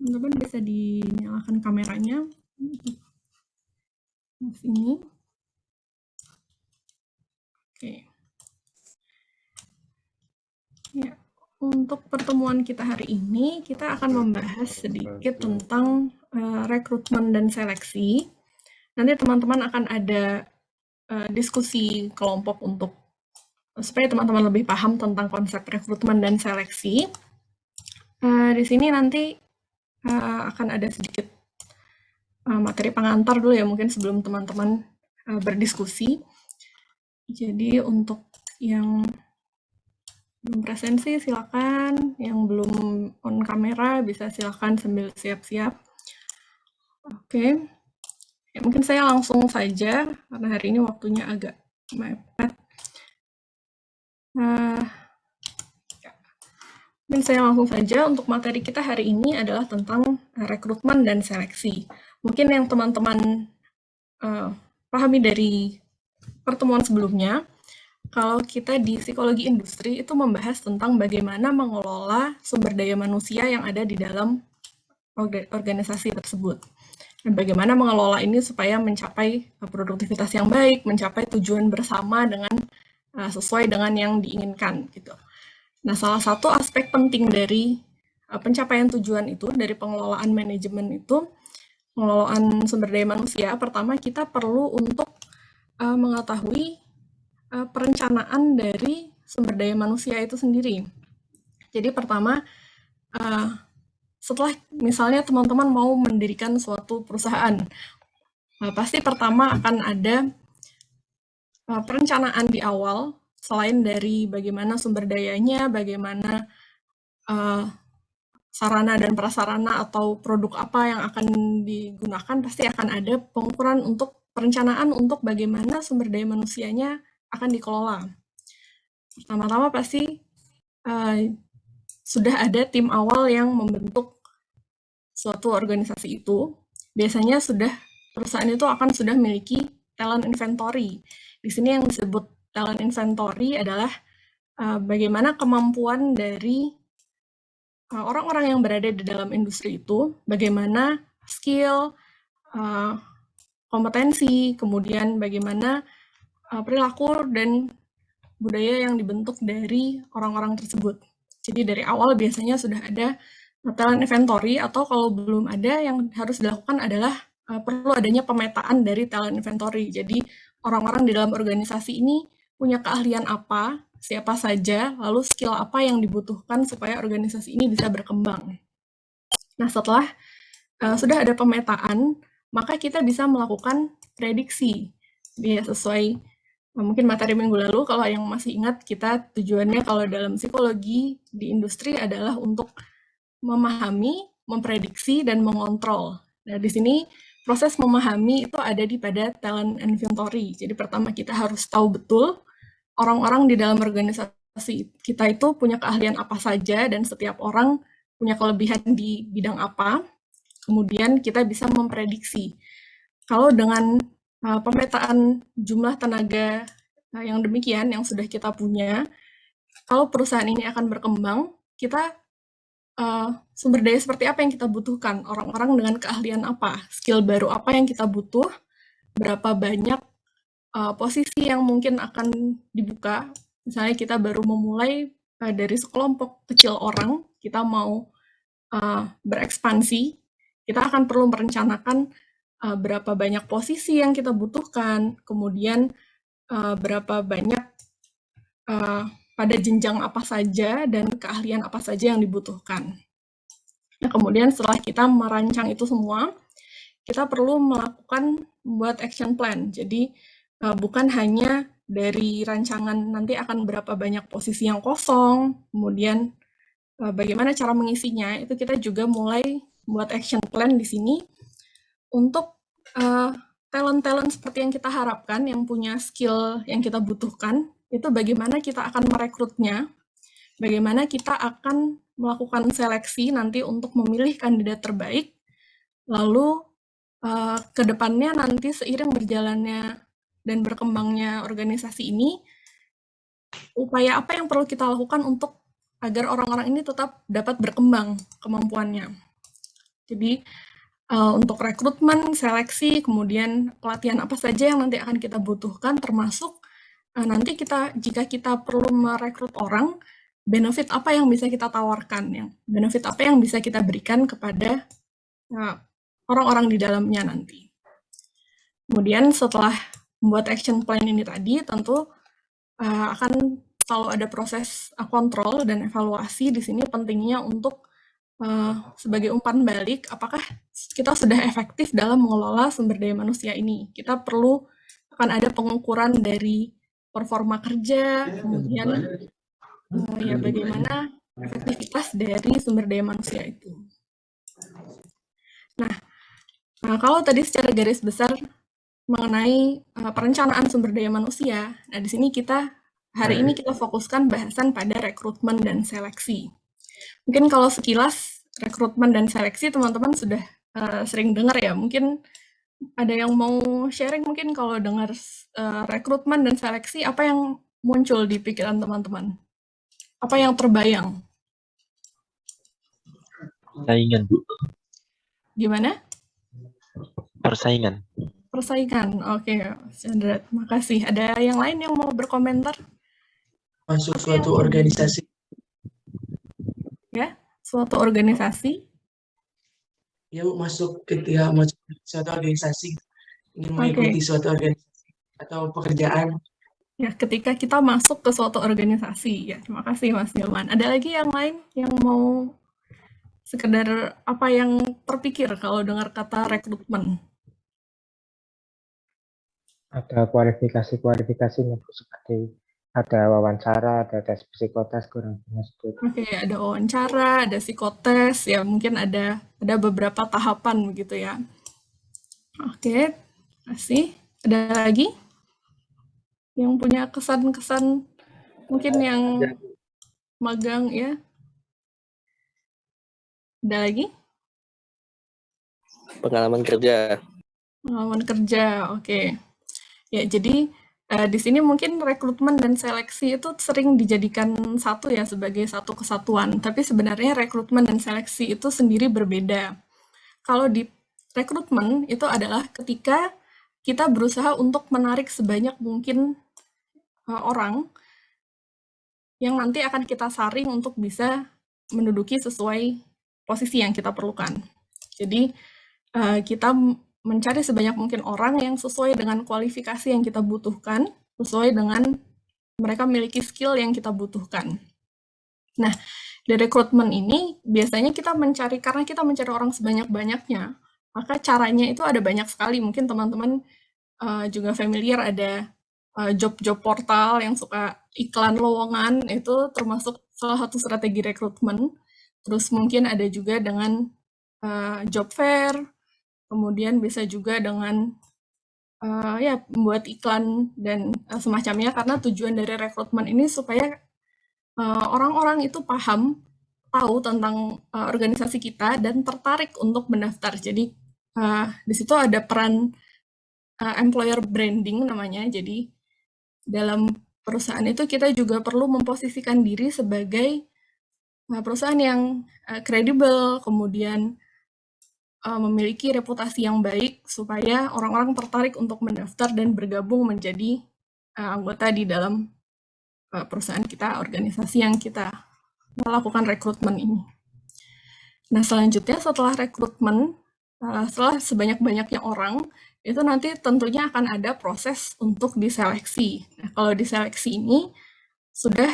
Teman-teman bisa dinyalakan kameranya ini. Oke. Ya, untuk pertemuan kita hari ini, kita akan membahas sedikit tentang rekrutmen dan seleksi. Nanti teman-teman akan ada diskusi kelompok untuk supaya teman-teman lebih paham tentang konsep rekrutmen dan seleksi. Di sini nanti akan ada sedikit materi pengantar dulu ya, mungkin sebelum teman-teman berdiskusi. Jadi untuk yang belum presensi silakan, yang belum on kamera bisa silakan sambil siap-siap. Oke, ya, mungkin saya langsung saja karena hari ini waktunya agak mepet. Mungkin saya langsung saja untuk materi kita hari ini adalah tentang rekrutmen dan seleksi. Mungkin yang teman-teman pahami dari pertemuan sebelumnya, kalau kita di psikologi industri itu membahas tentang bagaimana mengelola sumber daya manusia yang ada di dalam organisasi tersebut. Dan bagaimana mengelola ini supaya mencapai produktivitas yang baik, mencapai tujuan bersama dengan sesuai dengan yang diinginkan gitu. Nah, salah satu aspek penting dari pencapaian tujuan itu, dari pengelolaan manajemen itu, pengelolaan sumber daya manusia, pertama kita perlu untuk mengetahui perencanaan dari sumber daya manusia itu sendiri. Jadi pertama, setelah misalnya teman-teman mau mendirikan suatu perusahaan, pasti pertama akan ada perencanaan di awal, selain dari bagaimana sumber dayanya, bagaimana sarana dan prasarana atau produk apa yang akan digunakan, pasti akan ada pengukuran untuk perencanaan untuk bagaimana sumber daya manusianya akan dikelola. Pertama-tama pasti sudah ada tim awal yang membentuk suatu organisasi itu. Biasanya perusahaan itu akan sudah memiliki talent inventory. Di sini yang disebut talent inventory adalah bagaimana kemampuan dari orang-orang yang berada di dalam industri itu, bagaimana skill, kompetensi, kemudian bagaimana perilaku dan budaya yang dibentuk dari orang-orang tersebut. Jadi dari awal biasanya sudah ada talent inventory, atau kalau belum ada, yang harus dilakukan adalah perlu adanya pemetaan dari talent inventory. Jadi orang-orang di dalam organisasi ini punya keahlian apa, siapa saja, lalu skill apa yang dibutuhkan supaya organisasi ini bisa berkembang. Nah, setelah sudah ada pemetaan, maka kita bisa melakukan prediksi. Dia sesuai mungkin materi minggu lalu, kalau yang masih ingat, kita tujuannya kalau dalam psikologi di industri adalah untuk memahami, memprediksi, dan mengontrol. Nah, di sini proses memahami itu ada di pada talent inventory. Jadi pertama kita harus tahu betul orang-orang di dalam organisasi kita itu punya keahlian apa saja, dan setiap orang punya kelebihan di bidang apa. Kemudian kita bisa memprediksi. Kalau dengan pemetaan jumlah tenaga yang demikian yang sudah kita punya, kalau perusahaan ini akan berkembang, kita sumber daya seperti apa yang kita butuhkan, orang-orang dengan keahlian apa, skill baru apa yang kita butuh, berapa banyak posisi yang mungkin akan dibuka. Misalnya kita baru memulai dari sekelompok kecil orang, kita mau berekspansi, kita akan perlu merencanakan berapa banyak posisi yang kita butuhkan, kemudian berapa banyak pada jenjang apa saja dan keahlian apa saja yang dibutuhkan. Nah, kemudian setelah kita merancang itu semua, kita perlu membuat action plan. Jadi bukan hanya dari rancangan nanti akan berapa banyak posisi yang kosong, kemudian bagaimana cara mengisinya, itu kita juga mulai buat action plan di sini untuk talent-talent seperti yang kita harapkan, yang punya skill yang kita butuhkan, itu bagaimana kita akan merekrutnya, bagaimana kita akan melakukan seleksi nanti untuk memilih kandidat terbaik, lalu ke depannya nanti seiring berjalannya dan berkembangnya organisasi ini, upaya apa yang perlu kita lakukan untuk agar orang-orang ini tetap dapat berkembang kemampuannya. Jadi untuk rekrutmen, seleksi, kemudian pelatihan apa saja yang nanti akan kita butuhkan, termasuk nanti jika kita perlu merekrut orang, benefit apa yang bisa kita tawarkan, benefit apa yang bisa kita berikan kepada orang-orang di dalamnya nanti. Kemudian setelah membuat action plan ini tadi, tentu akan selalu ada proses kontrol dan evaluasi. Di sini pentingnya untuk sebagai umpan balik, apakah kita sudah efektif dalam mengelola sumber daya manusia ini. Kita akan ada pengukuran dari performa kerja, kemudian bagaimana efektivitas dari sumber daya manusia itu. Nah, kalau tadi secara garis besar mengenai perencanaan sumber daya manusia, nah di sini hari ini kita fokuskan bahasan pada rekrutmen dan seleksi. Mungkin kalau sekilas rekrutmen dan seleksi teman-teman sudah sering dengar ya. Mungkin ada yang mau sharing mungkin kalau dengar rekrutmen dan seleksi, apa yang muncul di pikiran teman-teman? Apa yang terbayang? Persaingan, Bu. Gimana? Persaingan. Persaingan, oke. Chandra, terima kasih. Ada yang lain yang mau berkomentar? Masuk suatu organisasi. Ya, suatu organisasi. Ya, Bu, masuk ketika masuk suatu organisasi, ingin mengikuti suatu organisasi atau pekerjaan. Ya, ketika kita masuk ke suatu organisasi. Ya, terima kasih Mas Nilman. Ada lagi yang lain yang mau sekedar apa yang terpikir kalau dengar kata rekrutmen? Ada kualifikasinya, Bu, seperti ada wawancara, ada tes psikotes, kurang lebihnya seperti itu. Oke, ada wawancara, ada psikotes, ya mungkin ada beberapa tahapan begitu ya. Oke, terima kasih. Ada lagi yang punya kesan-kesan mungkin yang magang ya? Ada lagi? Pengalaman kerja. Pengalaman kerja, oke. Ya, jadi di sini mungkin rekrutmen dan seleksi itu sering dijadikan satu ya, sebagai satu kesatuan. Tapi sebenarnya rekrutmen dan seleksi itu sendiri berbeda. Kalau di rekrutmen itu adalah ketika kita berusaha untuk menarik sebanyak mungkin orang yang nanti akan kita saring untuk bisa menduduki sesuai posisi yang kita perlukan. Jadi kita mencari sebanyak mungkin orang yang sesuai dengan kualifikasi yang kita butuhkan, sesuai dengan mereka memiliki skill yang kita butuhkan. Nah, di rekrutmen ini biasanya karena kita mencari orang sebanyak-banyaknya, maka caranya itu ada banyak sekali. Mungkin teman-teman juga familiar ada job-job portal yang suka iklan lowongan, itu termasuk salah satu strategi rekrutmen. Terus mungkin ada juga dengan job fair, kemudian bisa juga dengan membuat iklan dan semacamnya, karena tujuan dari rekrutmen ini supaya orang-orang itu tahu tentang organisasi kita dan tertarik untuk mendaftar. Jadi di situ ada peran employer branding namanya. Jadi dalam perusahaan itu kita juga perlu memposisikan diri sebagai perusahaan yang kredibel, kemudian memiliki reputasi yang baik supaya orang-orang tertarik untuk mendaftar dan bergabung menjadi anggota di dalam perusahaan kita, organisasi yang kita melakukan rekrutmen ini. Nah, selanjutnya setelah rekrutmen, setelah sebanyak-banyaknya orang, itu nanti tentunya akan ada proses untuk diseleksi. Nah, kalau diseleksi ini sudah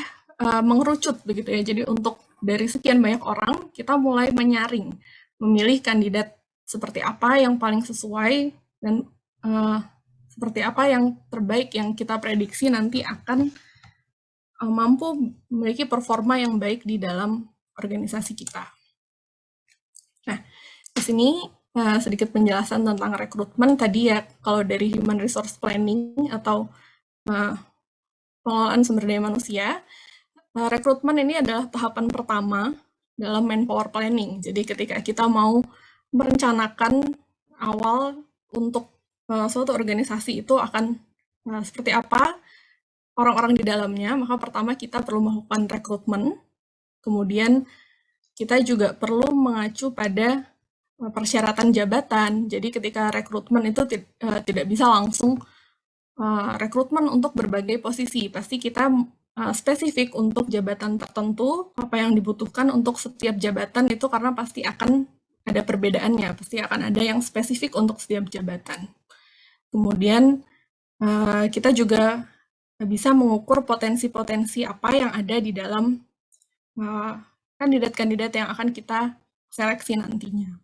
mengerucut begitu ya. Jadi untuk dari sekian banyak orang, kita mulai menyaring, memilih kandidat seperti apa yang paling sesuai dan seperti apa yang terbaik yang kita prediksi nanti akan mampu memiliki performa yang baik di dalam organisasi kita. Nah, di sini sedikit penjelasan tentang rekrutmen tadi ya. Kalau dari human resource planning atau pengelolaan sumber daya manusia, rekrutmen ini adalah tahapan pertama dalam manpower planning. Jadi ketika kita mau merencanakan awal untuk suatu organisasi itu akan seperti apa orang-orang di dalamnya, maka pertama kita perlu melakukan rekrutmen, kemudian kita juga perlu mengacu pada persyaratan jabatan. Jadi ketika rekrutmen itu tidak bisa langsung rekrutmen untuk berbagai posisi. Pasti kita spesifik untuk jabatan tertentu, apa yang dibutuhkan untuk setiap jabatan itu karena pasti akan ada perbedaannya, pasti akan ada yang spesifik untuk setiap jabatan. Kemudian kita juga bisa mengukur potensi-potensi apa yang ada di dalam kandidat-kandidat yang akan kita seleksi nantinya.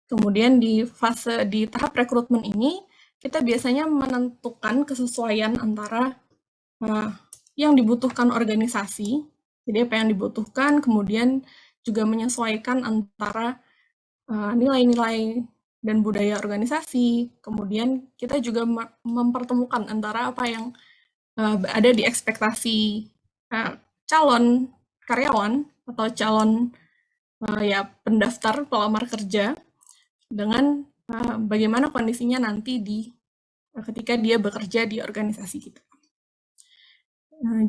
Kemudian di tahap rekrutmen ini, kita biasanya menentukan kesesuaian antara yang dibutuhkan organisasi, jadi apa yang dibutuhkan, kemudian juga menyesuaikan antara nilai-nilai dan budaya organisasi, kemudian kita juga mempertemukan antara apa yang ada di ekspektasi calon karyawan atau calon pendaftar pelamar kerja dengan bagaimana kondisinya nanti ketika dia bekerja di organisasi kita.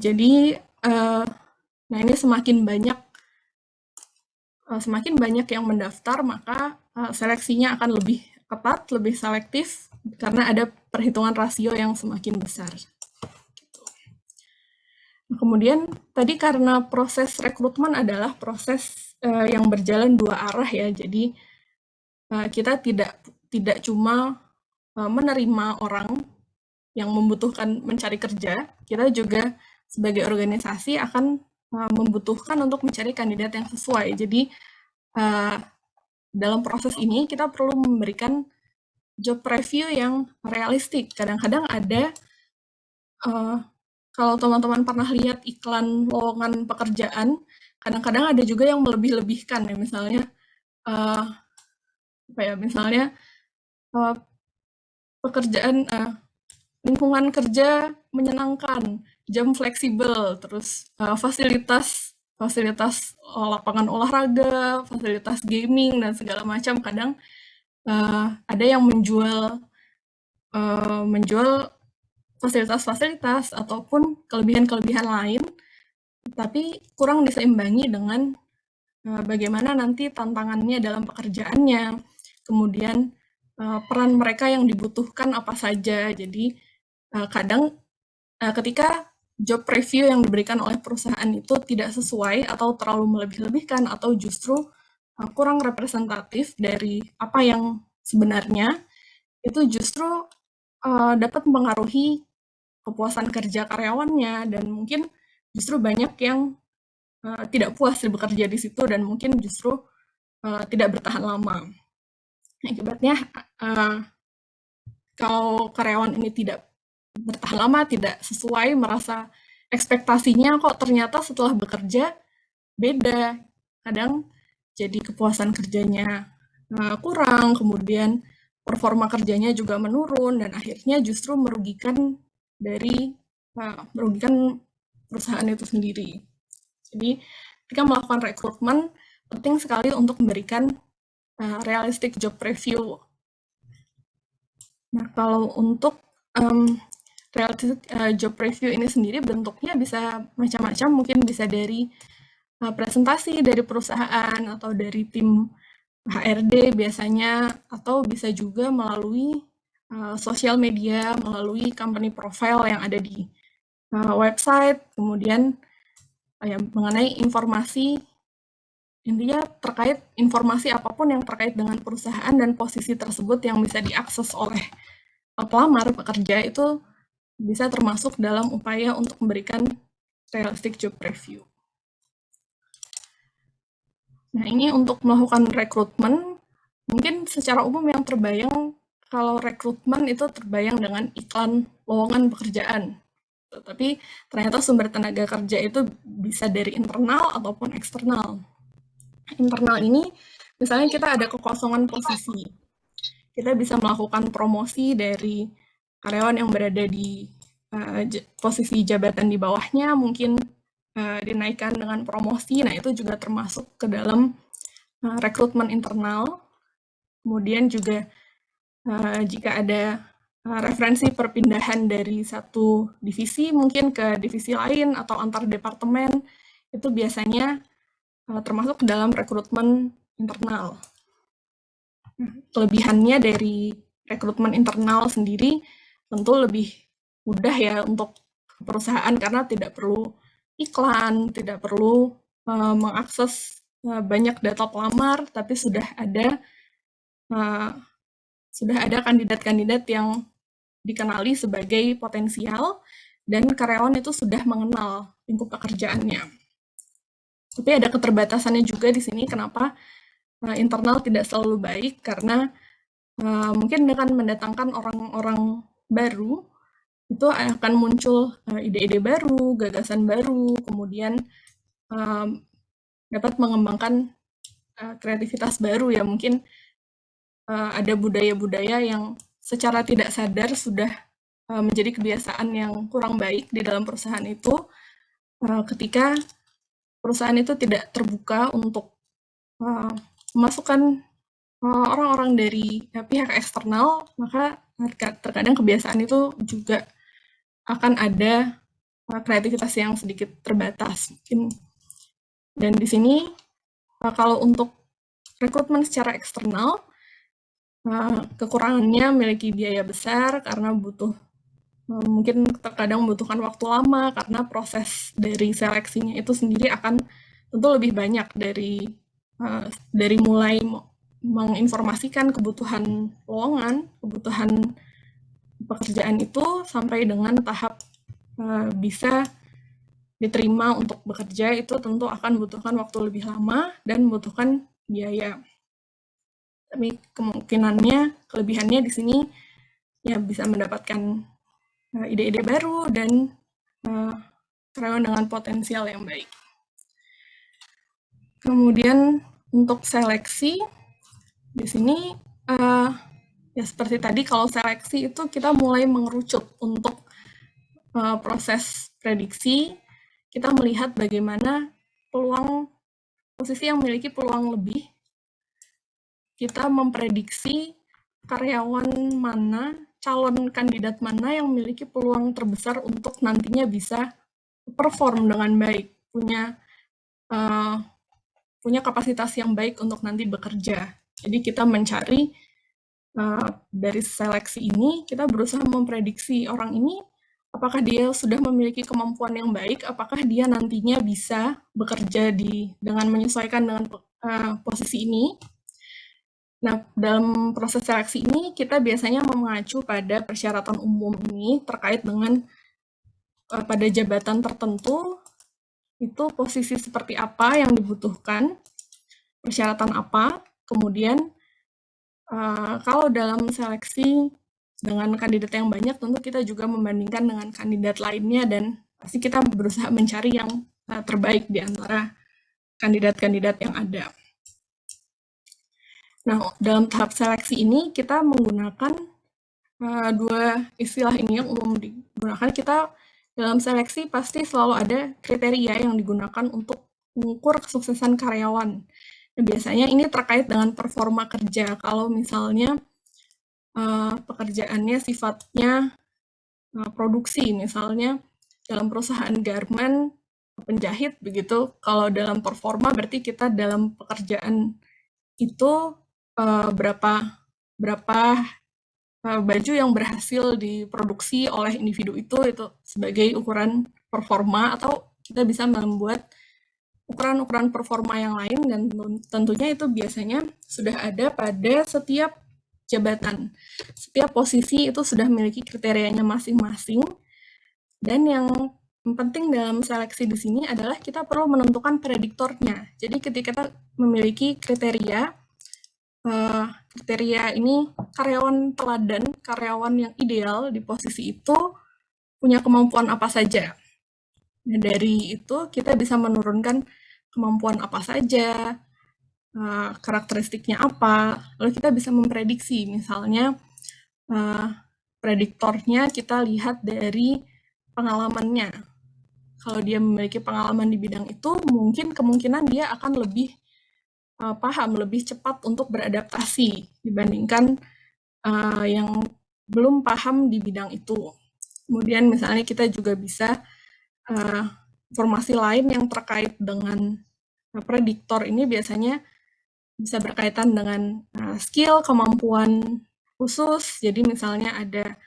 Jadi, ini semakin banyak yang mendaftar, maka seleksinya akan lebih ketat, lebih selektif, karena ada perhitungan rasio yang semakin besar. Kemudian, tadi karena proses rekrutmen adalah proses yang berjalan dua arah ya, jadi kita tidak cuma menerima orang yang membutuhkan mencari kerja, kita juga sebagai organisasi akan membutuhkan untuk mencari kandidat yang sesuai. Jadi dalam proses ini kita perlu memberikan job preview yang realistik. Kadang-kadang ada, kalau teman-teman pernah lihat iklan lowongan pekerjaan, kadang-kadang ada juga yang melebih-lebihkan ya, misalnya pekerjaan lingkungan kerja menyenangkan, jam fleksibel, terus fasilitas lapangan olahraga, fasilitas gaming dan segala macam. Kadang ada yang menjual fasilitas-fasilitas ataupun kelebihan-kelebihan lain, tapi kurang diseimbangi dengan bagaimana nanti tantangannya dalam pekerjaannya, kemudian peran mereka yang dibutuhkan apa saja. Jadi kadang ketika job preview yang diberikan oleh perusahaan itu tidak sesuai atau terlalu melebih-lebihkan atau justru kurang representatif dari apa yang sebenarnya, itu justru dapat mempengaruhi kepuasan kerja karyawannya, dan mungkin justru banyak yang tidak puas bekerja di situ dan mungkin justru tidak bertahan lama. Akibatnya, kalau karyawan ini tidak bertahan lama, tidak sesuai, merasa ekspektasinya kok ternyata setelah bekerja beda. Kadang jadi kepuasan kerjanya kurang, kemudian performa kerjanya juga menurun, dan akhirnya justru merugikan perusahaan itu sendiri. Jadi, ketika melakukan rekrutmen, penting sekali untuk memberikan realistic job preview. Nah, kalau untuk realistic job preview ini sendiri bentuknya bisa macam-macam, mungkin bisa dari presentasi dari perusahaan atau dari tim HRD biasanya, atau bisa juga melalui sosial media, melalui company profile yang ada di website, kemudian mengenai informasi, intinya terkait informasi apapun yang terkait dengan perusahaan dan posisi tersebut yang bisa diakses oleh pelamar pekerja, itu bisa termasuk dalam upaya untuk memberikan realistic job preview. Nah, ini untuk melakukan rekrutmen, mungkin secara umum yang terbayang kalau rekrutmen itu terbayang dengan iklan lowongan pekerjaan. Tapi ternyata sumber tenaga kerja itu bisa dari internal ataupun eksternal. Internal ini, misalnya kita ada kekosongan posisi. Kita bisa melakukan promosi dari karyawan yang berada di posisi jabatan di bawahnya, mungkin dinaikkan dengan promosi. Nah, itu juga termasuk ke dalam rekrutmen internal. Kemudian juga jika ada referensi perpindahan dari satu divisi mungkin ke divisi lain atau antar departemen, itu biasanya termasuk dalam rekrutmen internal. Kelebihannya dari rekrutmen internal sendiri tentu lebih mudah ya untuk perusahaan karena tidak perlu iklan, tidak perlu mengakses banyak data pelamar, tapi sudah ada kandidat-kandidat yang dikenali sebagai potensial dan karyawan itu sudah mengenal lingkup pekerjaannya. Tapi ada keterbatasannya juga di sini kenapa internal tidak selalu baik karena mungkin dengan mendatangkan orang-orang baru itu akan muncul ide-ide baru, gagasan baru, kemudian dapat mengembangkan kreativitas baru ya, mungkin ada budaya-budaya yang secara tidak sadar sudah menjadi kebiasaan yang kurang baik di dalam perusahaan itu ketika perusahaan itu tidak terbuka untuk memasukkan orang-orang dari pihak eksternal, maka terkadang kebiasaan itu juga akan ada kreativitas yang sedikit terbatas. Dan di sini kalau untuk rekrutmen secara eksternal, kekurangannya memiliki biaya besar karena mungkin terkadang membutuhkan waktu lama karena proses dari seleksinya itu sendiri akan tentu lebih banyak dari mulai menginformasikan kebutuhan lowongan, kebutuhan pekerjaan itu sampai dengan tahap bisa diterima untuk bekerja itu tentu akan membutuhkan waktu lebih lama dan membutuhkan biaya. Tapi kelebihannya di sini ya bisa mendapatkan ide-ide baru dan karyawan dengan potensial yang baik. Kemudian untuk seleksi di sini ya seperti tadi kalau seleksi itu kita mulai mengerucut untuk proses prediksi, kita melihat bagaimana posisi yang memiliki peluang lebih. Kita memprediksi karyawan mana, calon kandidat mana yang memiliki peluang terbesar untuk nantinya bisa perform dengan baik, punya kapasitas yang baik untuk nanti bekerja. Jadi kita mencari dari seleksi ini, kita berusaha memprediksi orang ini apakah dia sudah memiliki kemampuan yang baik, apakah dia nantinya bisa bekerja dengan menyesuaikan dengan posisi ini. Nah, dalam proses seleksi ini, kita biasanya mengacu pada persyaratan umum ini terkait dengan pada jabatan tertentu, itu posisi seperti apa yang dibutuhkan, persyaratan apa, kemudian kalau dalam seleksi dengan kandidat yang banyak, tentu kita juga membandingkan dengan kandidat lainnya dan pasti kita berusaha mencari yang terbaik di antara kandidat-kandidat yang ada. Nah, dalam tahap seleksi ini kita menggunakan dua istilah ini yang umum digunakan. Kita dalam seleksi pasti selalu ada kriteria yang digunakan untuk mengukur kesuksesan karyawan. Nah, biasanya ini terkait dengan performa kerja. Kalau misalnya pekerjaannya sifatnya produksi, misalnya dalam perusahaan garment, penjahit begitu, kalau dalam performa berarti kita dalam pekerjaan itu berapa baju yang berhasil diproduksi oleh individu itu sebagai ukuran performa, atau kita bisa membuat ukuran-ukuran performa yang lain, dan tentunya itu biasanya sudah ada pada setiap jabatan. Setiap posisi itu sudah memiliki kriterianya masing-masing, dan yang penting dalam seleksi di sini adalah kita perlu menentukan prediktornya. Jadi ketika kita memiliki kriteria ini karyawan teladan, karyawan yang ideal di posisi itu punya kemampuan apa saja. Nah, dari itu kita bisa menurunkan kemampuan apa saja, karakteristiknya apa, lalu kita bisa memprediksi. Misalnya prediktornya kita lihat dari pengalamannya. Kalau dia memiliki pengalaman di bidang itu, mungkin kemungkinan dia akan lebih paham, lebih cepat untuk beradaptasi dibandingkan yang belum paham di bidang itu. Kemudian misalnya kita juga bisa informasi lain yang terkait dengan prediktor ini biasanya bisa berkaitan dengan skill, kemampuan khusus. Jadi misalnya ada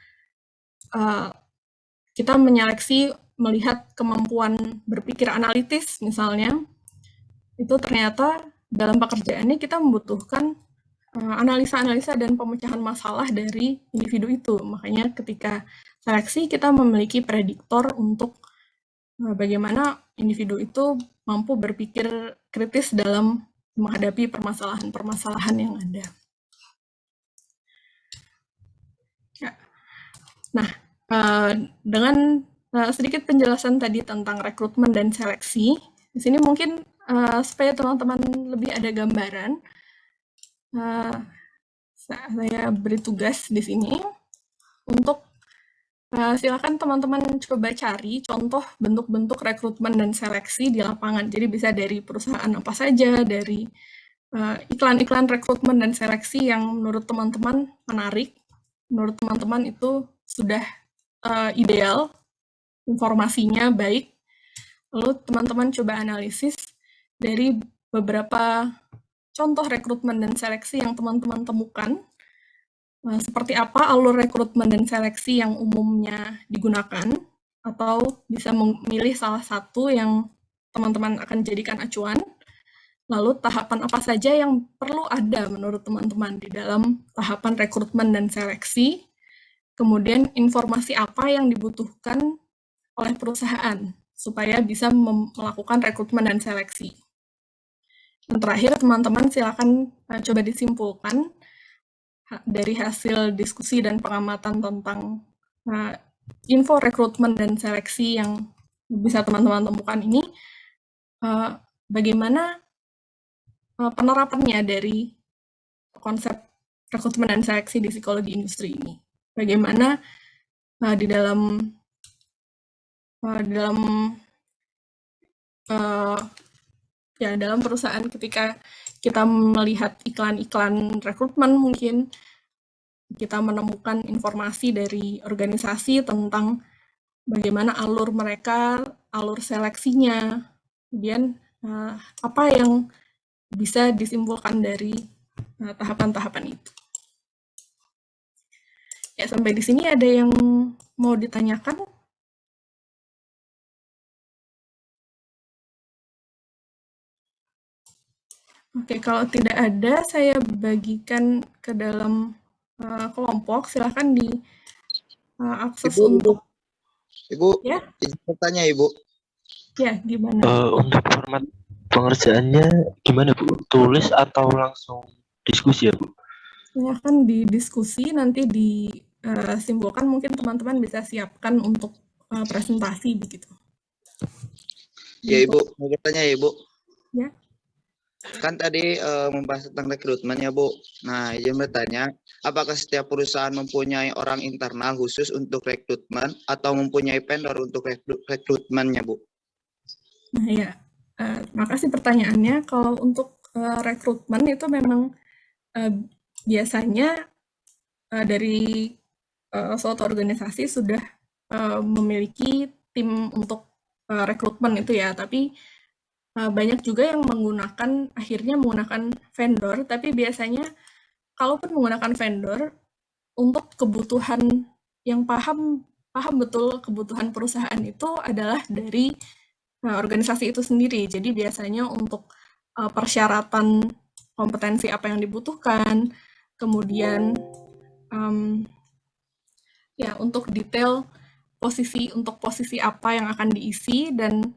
kita menyeleksi melihat kemampuan berpikir analitis misalnya, itu ternyata dalam pekerjaannya kita membutuhkan analisa-analisa dan pemecahan masalah dari individu itu. Makanya ketika seleksi kita memiliki prediktor untuk bagaimana individu itu mampu berpikir kritis dalam menghadapi permasalahan-permasalahan yang ada. Ya. Nah, dengan sedikit penjelasan tadi tentang rekrutmen dan seleksi, di sini mungkin supaya teman-teman lebih ada gambaran, saya beri tugas di sini untuk silakan teman-teman coba cari contoh bentuk-bentuk rekrutmen dan seleksi di lapangan. Jadi bisa dari perusahaan apa saja, dari iklan-iklan rekrutmen dan seleksi yang menurut teman-teman menarik, menurut teman-teman itu sudah ideal, informasinya baik. Lalu teman-teman coba analisis dari beberapa contoh rekrutmen dan seleksi yang teman-teman temukan, seperti apa alur rekrutmen dan seleksi yang umumnya digunakan, atau bisa memilih salah satu yang teman-teman akan jadikan acuan, lalu tahapan apa saja yang perlu ada menurut teman-teman di dalam tahapan rekrutmen dan seleksi, kemudian informasi apa yang dibutuhkan oleh perusahaan supaya bisa melakukan rekrutmen dan seleksi. Dan terakhir, teman-teman silakan coba disimpulkan dari hasil diskusi dan pengamatan tentang info rekrutmen dan seleksi yang bisa teman-teman temukan ini, bagaimana penerapannya dari konsep rekrutmen dan seleksi di psikologi industri ini. Bagaimana di dalam perusahaan ketika kita melihat iklan-iklan rekrutmen, mungkin kita menemukan informasi dari organisasi tentang bagaimana alur mereka, alur seleksinya, kemudian apa yang bisa disimpulkan dari tahapan-tahapan itu. Ya, sampai di sini ada yang mau ditanyakan? Oke, kalau tidak ada, saya bagikan ke dalam kelompok. Silahkan diakses untuk... Ibu, ya? izin bertanya, Ibu. Ya, gimana? Untuk format pengerjaannya gimana, Bu? Tulis atau langsung diskusi ya, Bu? Silahkan didiskusi, nanti disimpulkan. Mungkin teman-teman bisa siapkan untuk presentasi begitu. Ya, Ibu. Mau bertanya ya, Ibu? Ya. Kan tadi membahas tentang rekrutmen ya, Bu. Nah, izin bertanya, apakah setiap perusahaan mempunyai orang internal khusus untuk rekrutmen atau mempunyai vendor untuk rekrutmennya, Bu? Nah, ya. Makasih pertanyaannya. Kalau untuk rekrutmen itu memang biasanya dari suatu organisasi sudah memiliki tim untuk rekrutmen itu ya, tapi banyak juga yang akhirnya menggunakan vendor, tapi biasanya kalaupun menggunakan vendor, untuk kebutuhan yang paham betul kebutuhan perusahaan itu adalah dari organisasi itu sendiri. Jadi biasanya untuk persyaratan kompetensi apa yang dibutuhkan, kemudian ya untuk detail posisi apa yang akan diisi, dan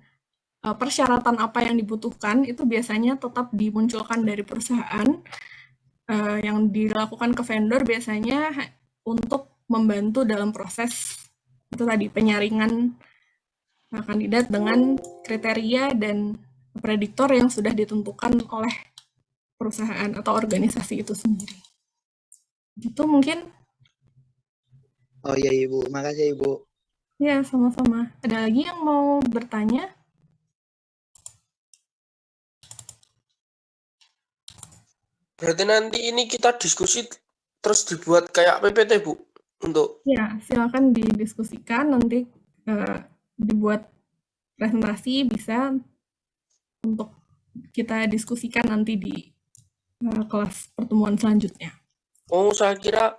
persyaratan apa yang dibutuhkan itu biasanya tetap dimunculkan dari perusahaan. Yang dilakukan ke vendor biasanya untuk membantu dalam proses itu tadi, penyaringan kandidat dengan kriteria dan prediktor yang sudah ditentukan oleh perusahaan atau organisasi itu sendiri. Itu mungkin. Oh iya, Ibu. Makasih, Ibu. Ya, sama-sama. Ada lagi yang mau bertanya? Berarti nanti ini kita diskusi terus dibuat kayak PPT, Bu, untuk... Ya, silakan didiskusikan, nanti dibuat presentasi, bisa untuk kita diskusikan nanti di kelas pertemuan selanjutnya. Oh, saya kira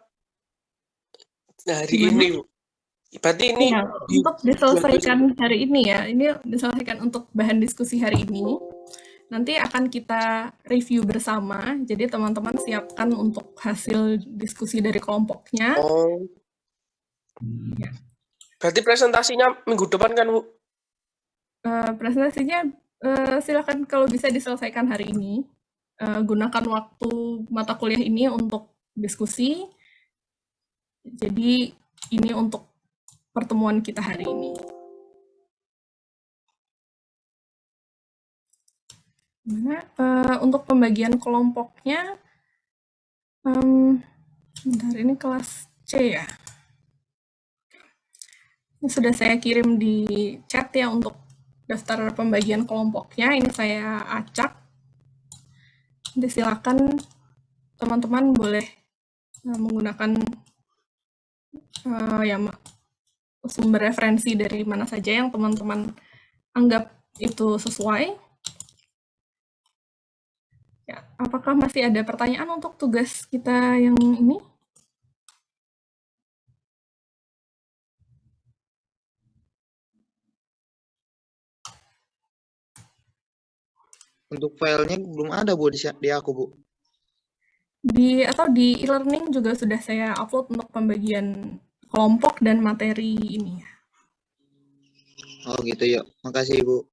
hari Gimana? ini, Bu. Berarti ini Ya, untuk diselesaikan hari ini ya, ini diselesaikan untuk bahan diskusi hari ini. Nanti akan kita review bersama, jadi teman-teman siapkan untuk hasil diskusi dari kelompoknya. Oh. Ya. Berarti presentasinya minggu depan kan, Bu? Presentasinya silakan kalau bisa diselesaikan hari ini. Gunakan waktu mata kuliah ini untuk diskusi. Jadi ini untuk pertemuan kita hari ini. Untuk pembagian kelompoknya, bentar, ini kelas C ya. Ini sudah saya kirim di chat ya untuk daftar pembagian kelompoknya. Ini saya acak. Jadi silakan teman-teman boleh menggunakan sumber referensi dari mana saja yang teman-teman anggap itu sesuai. Ya, apakah masih ada pertanyaan untuk tugas kita yang ini? Untuk filenya belum ada, Bu, di aku, Bu. Di e-learning juga sudah saya upload untuk pembagian kelompok dan materi ini. Oh gitu ya. Makasih, Bu.